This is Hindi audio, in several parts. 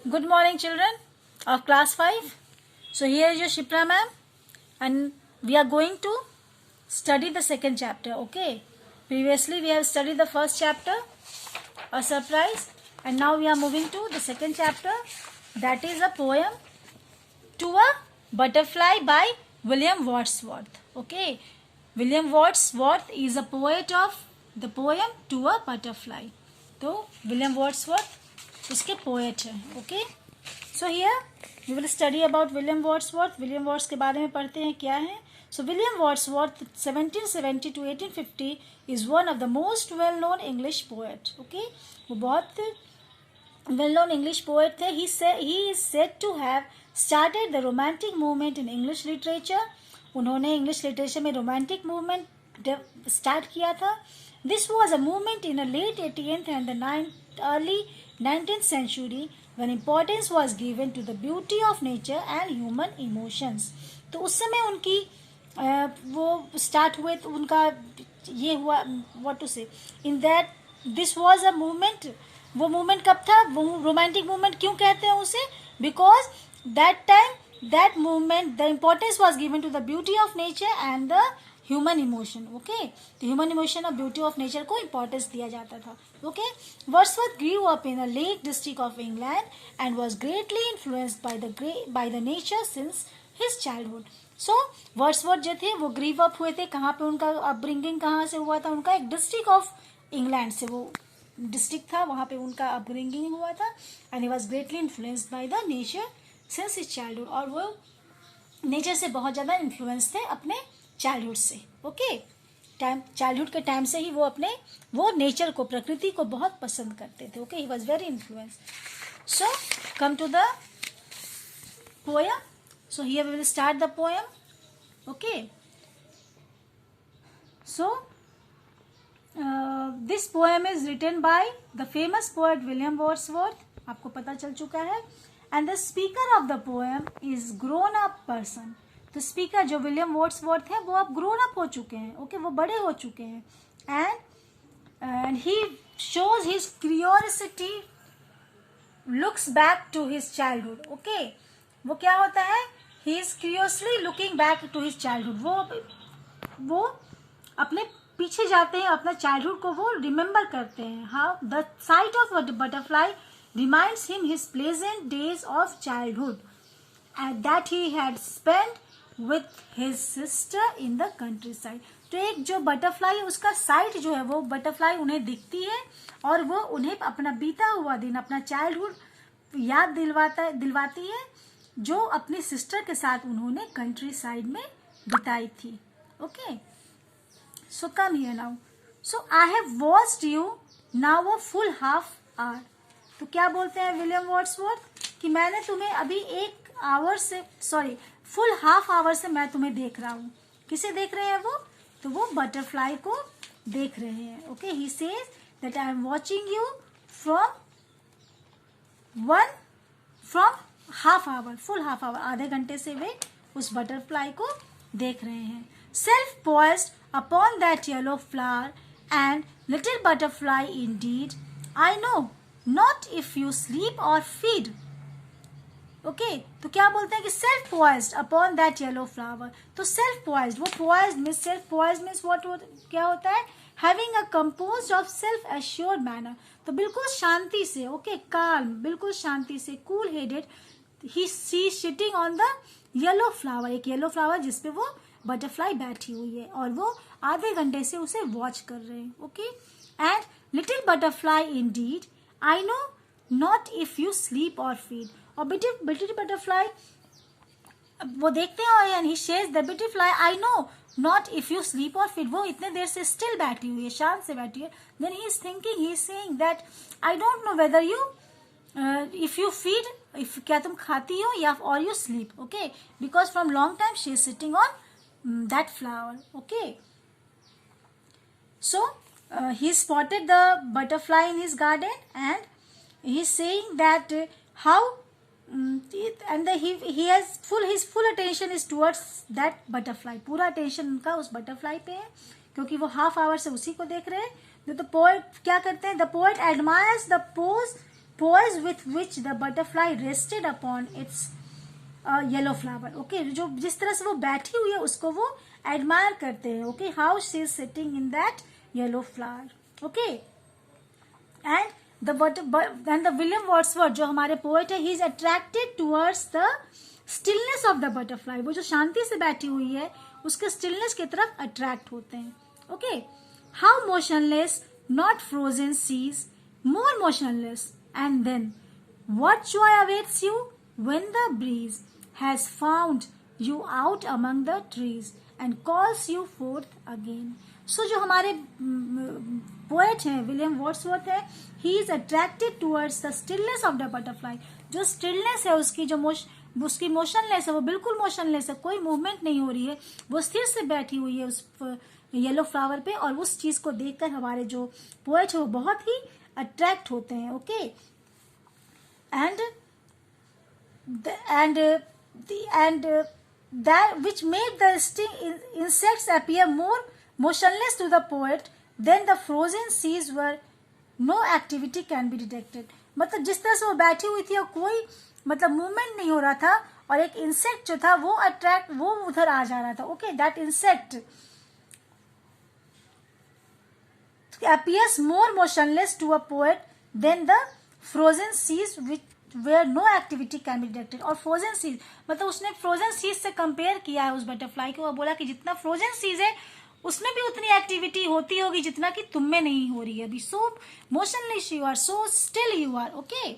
Good morning, children of class 5. So here is your Shipra ma'am, and we are going to study the second chapter. Okay, previously we have studied the first chapter, a surprise, and now we are moving to the second chapter, that is a poem to a butterfly by William Wordsworth. Okay, William Wordsworth is a poet of the poem to a butterfly. तो विलियम वर्ड्सवर्थ उसके पोएट हैं. Okay, so here we will study about William Wordsworth. William Words के बारे में पढ़ते हैं क्या है. सो विलियम वर्ड्सवर्थ 1770 to 1850 is one of the most well known English poet. Okay, वो बहुत वेल नोन इंग्लिश पोएट थे. He is said to have started the romantic movement in English literature. उन्होंने इंग्लिश लिटरेचर में रोमांटिक मूवमेंट स्टार्ट किया था. This was a movement in the late 18th and the early 19th century when importance was given to the beauty of nature and human emotions. तो उस समय उनकी वो स्टार्ट हुए तो उनका ये हुआ what to say in that this was a movement. वो मूवमेंट कब था? वो रोमांटिक मूवमेंट क्यों कहते हैं उसे? Because that time that movement the importance was given to the beauty of nature and the human emotion. Okay, तो ह्यूमन इमोशन और ब्यूटी ऑफ नेचर को इंपॉर्टेंस दिया जाता था. Okay, Wordsworth grew up in a lake district of England and was greatly influenced by the nature since his childhood. So Wordsworth जो थे वो ग्रीव अप हुए थे. कहाँ पे उनका अपब्रिंगिंग कहाँ से हुआ था? उनका एक डिस्ट्रिक्ट ऑफ इंग्लैंड से वो डिस्ट्रिक्ट था, वहाँ पे उनका अपब्रिंगिंग हुआ था. And he was greatly influenced by the nature since his childhood. और वो नेचर से बहुत ज़्यादा इन्फ्लुएंस थे अपने चाइल्डहुड से. ओके, चाइल्डहुड के टाइम से ही वो नेचर को, प्रकृति को बहुत पसंद करते थे. Okay, he was very influence. So come to the poem. So here we will start the poem. Okay, so this poem is written by the famous poet William Wordsworth. आपको पता चल चुका है. And the speaker of the poem is grown up person. तो स्पीकर जो विलियम वर्ड्सवर्थ है वो अब ग्रोन अप हो चुके हैं. ओके, वो बड़े हो चुके हैं. And he shows his curiosity looks back to his childhood. Okay, वो क्या होता है? He is curiously looking back to his childhood. वो अपने पीछे जाते हैं, अपना चाइल्डहुड को वो रिमेम्बर करते हैं. How the site of butterfly reminds him his pleasant days of childhood and that he had spent with his sister in the countryside. तो एक जो बटरफ्लाई उसका साइट जो है वो बटरफ्लाई उन्हें दिखती है और वो उन्हें अपना बीता हुआ दिन, अपना चाइल्डहुड याद दिलवाती है जो अपनी सिस्टर के साथ उन्होंने कंट्री साइड में बिताई थी. Okay, so come here now. So I have watched you now a full half hour. तो क्या बोलते हैं विलियम वर्ड्सवर्थ कि मैंने तुम्हें अभी फुल हाफ आवर से मैं तुम्हें देख रहा हूँ. किसे देख रहे हैं वो? तो वो बटरफ्लाई को देख रहे हैं. Okay, he says that I am watching you from half hour, full half hour, आधे घंटे से वे उस बटरफ्लाई को देख रहे हैं. Self poised upon that yellow flower and little butterfly indeed I know not if you sleep और फीड. ओके, तो क्या बोलते हैं कि self poised upon that yellow flower. तो सेल्फ पॉइज्ड, वो poised means, self poised means क्या होता है? Having a composed of self assured manner. तो बिल्कुल शांति से, ओके, काल्म, बिल्कुल शांति से, cool headed, he see sitting on the yellow flower. एक येलो फ्लावर जिसपे वो बटरफ्लाई बैठी हुई है और वो आधे घंटे से उसे वॉच कर रहे हैं. Okay, and little butterfly indeed I know not if you sleep और फीड. और बिटिल बटरफ्लाई वो देखते हैं and he says the butterfly I know not if you sleep और फीड. वो इतने देर से स्टिल बैठी हुई है, शांत से बैठी है. Then he is thinking, he is saying that I don't know whether you if you feed, if क्या तुम खाती हो या और you sleep. Okay, because from long time she is sitting on that flower. Okay, so he spotted the butterfly in his garden and he is saying that how and his full attention is towards that butterfly. पूरा attention उनका उस butterfly पे है क्योंकि वो half hour से उसी को देख रहे हैं. तो poet क्या करते हैं? The poet admires the pose poise with which the butterfly rested upon its yellow flower. Okay, जो जिस तरह से वो बैठी हुई है उसको वो एडमायर करते हैं. Okay, how she is sitting in that yellow flower. Okay, and the William Wordsworth जो हमारे पोएट है, he is attracted towards the stillness of the butterfly. वो जो शांति से बैठी हुई है उसके स्टिलनेस की तरफ अट्रैक्ट होते हैं. Okay, how motionless, not frozen seas, more motionless, and then what joy awaits you when the breeze has found you out among the trees and calls you forth again. So जो हमारे पोएट हैं विलियम वर्ड्सवर्थ है, he is attracted towards the stillness of the butterfly. जो स्टिलनेस है उसकी, जो उसकी मोशनलेस है, वो बिल्कुल मोशनलेस है, कोई मूवमेंट नहीं हो रही है, वो स्थिर से बैठी हुई है उस येलो फ्लावर पे. और उस चीज को देखकर हमारे जो पोएट है वो बहुत ही अट्रैक्ट होते हैं. Okay, and that which made the insects appear more motionless to the poet than the frozen seas where no activity can be detected. मतलब जिस तरह से वो बैठी हुई थी और कोई मतलब मूवमेंट नहीं हो रहा था, और एक इंसेक्ट जो था वो उधर आ जा रहा था. Okay, that insect appears more motionless to a poet than the frozen seas where no activity can be detected. और frozen seas मतलब उसने frozen seas से कंपेयर किया है उस बटरफ्लाई को, और बोला कि जितना frozen seas है उसमें भी उतनी एक्टिविटी होती होगी जितना कि तुम में नहीं हो रही है अभी. so motionless you are, so still you are. Okay,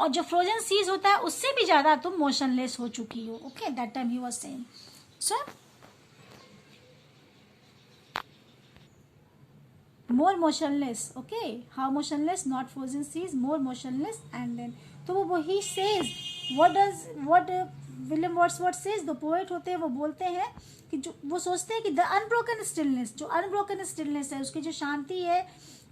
और जो frozen seas होता है उससे भी ज्यादा तुम motionless हो चुकी हो. Okay, that time he was saying. so more motionless. Okay, how motionless, not frozen seas, more motionless. And then तो वो he says what William Wordsworth says, the poet होते हैं वो बोलते हैं कि जो वो सोचते हैं कि the unbroken stillness, जो unbroken stillness है, उसकी जो शांति है,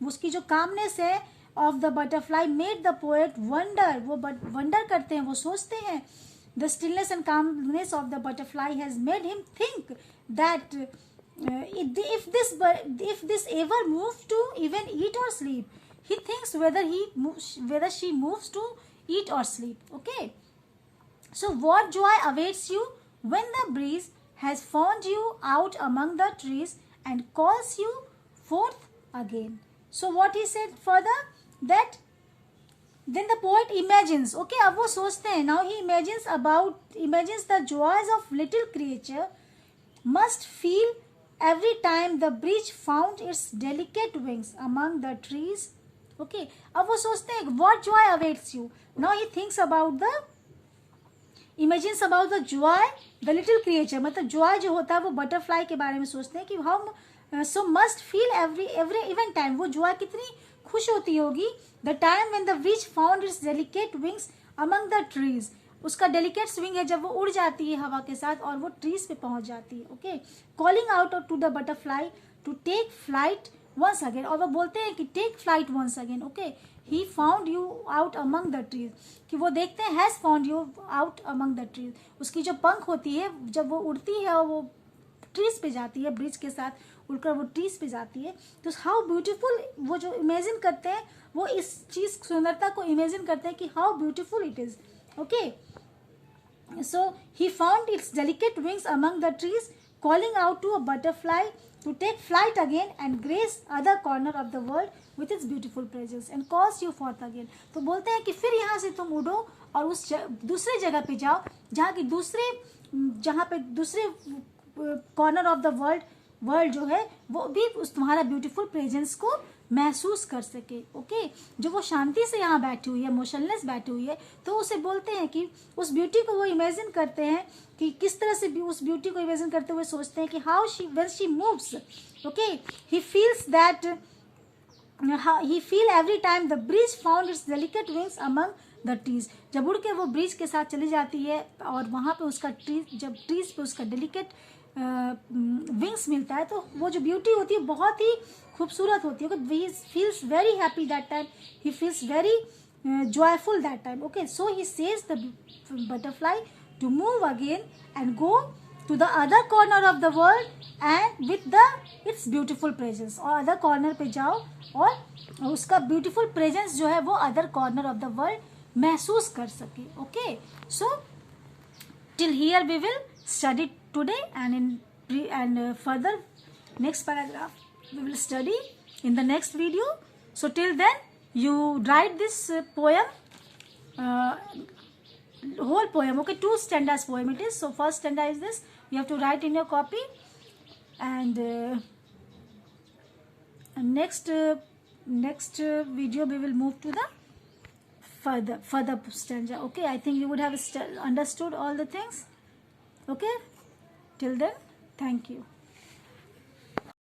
उसकी जो calmness है of the butterfly made the poet wonder. वो wonder करते हैं, वो सोचते हैं the stillness and calmness of the butterfly has made him think that if this ever moves to even eat or sleep, he thinks whether she moves to eat or sleep. Okay, so what joy awaits you when the breeze has found you out among the trees and calls you forth again. So what he said further, that then the poet imagines. Okay, अब वो सोचते हैं, now he imagines the joys of little creature must feel every time the breeze found its delicate wings among the trees. Okay, अब वो सोचते हैं what joy awaits you. Now he thinks about the imagines about the joy, the little creature. मतलब joy जो होता है वो बटरफ्लाई के बारे में सोचते हैं कि how so must feel every even time. वो joy कितनी खुश होती होगी the time when the breeze found its delicate wings among the trees. उसका डेलिकेट स्विंग है जब वो उड़ जाती है हवा के साथ और वो ट्रीज पे पहुंच जाती है. Okay, calling out to the butterfly to take flight once again. और वो बोलते हैं कि take flight once again. Okay, he found you out among the trees, कि वो देखते हैं has found you out among the trees. उसकी जो पंख होती है जब वो उड़ती है और वो ट्रीज पे जाती है, ब्रिज के साथ उड़कर वो ट्रीज पे जाती है, तो हाउ ब्यूटीफुल वो जो इमेजिन करते हैं, वो इस चीज सुंदरता को इमेजिन करते हैं कि how beautiful it is. Okay, so he found its delicate wings among the trees, calling out to a butterfly to take flight again and grace other corner of the world with its beautiful presence and calls you forth again. तो बोलते हैं कि फिर यहाँ से तुम उड़ो और उस दूसरे जगह पे जाओ जहाँ पे दूसरे कॉर्नर ऑफ द वर्ल्ड जो है वो भी उस तुम्हारा ब्यूटीफुल प्रेजेंस को महसूस कर सके. ओके, जो वो शांति से यहाँ बैठी हुई है, मोशनलेस बैठी हुई है, तो उसे बोलते हैं कि उस ब्यूटी को वो इमेजिन करते हैं कि किस तरह से उस ब्यूटी को इमेजिन करते हुए सोचते हैं कि how when she moves. Okay, he feels that he feel every time the breeze found it's delicate wings among the trees. जब उड़ के वो ब्रिज के साथ चली जाती है और वहाँ पे उसका जब ट्रीज पे उसका डेलिकेट विंग्स मिलता है, तो वो जो ब्यूटी होती है बहुत ही खूबसूरत होती है. He feels very happy that time, he feels very joyful that time. Okay, so he says the butterfly to move again and go to the other corner of the world and with the its beautiful presence. और other corner पे जाओ और उसका beautiful presence जो है वो other corner of the world महसूस कर सके. Okay, so till here we will study today, and further next paragraph we will study in the next video. So till then you write this poem, whole poem. Okay, 2 stanzas poem it is. So first stanza is this, you have to write in your copy, and next video we will move to the further stanza. Okay, I think you would have understood all the things. Okay, till then, thank you.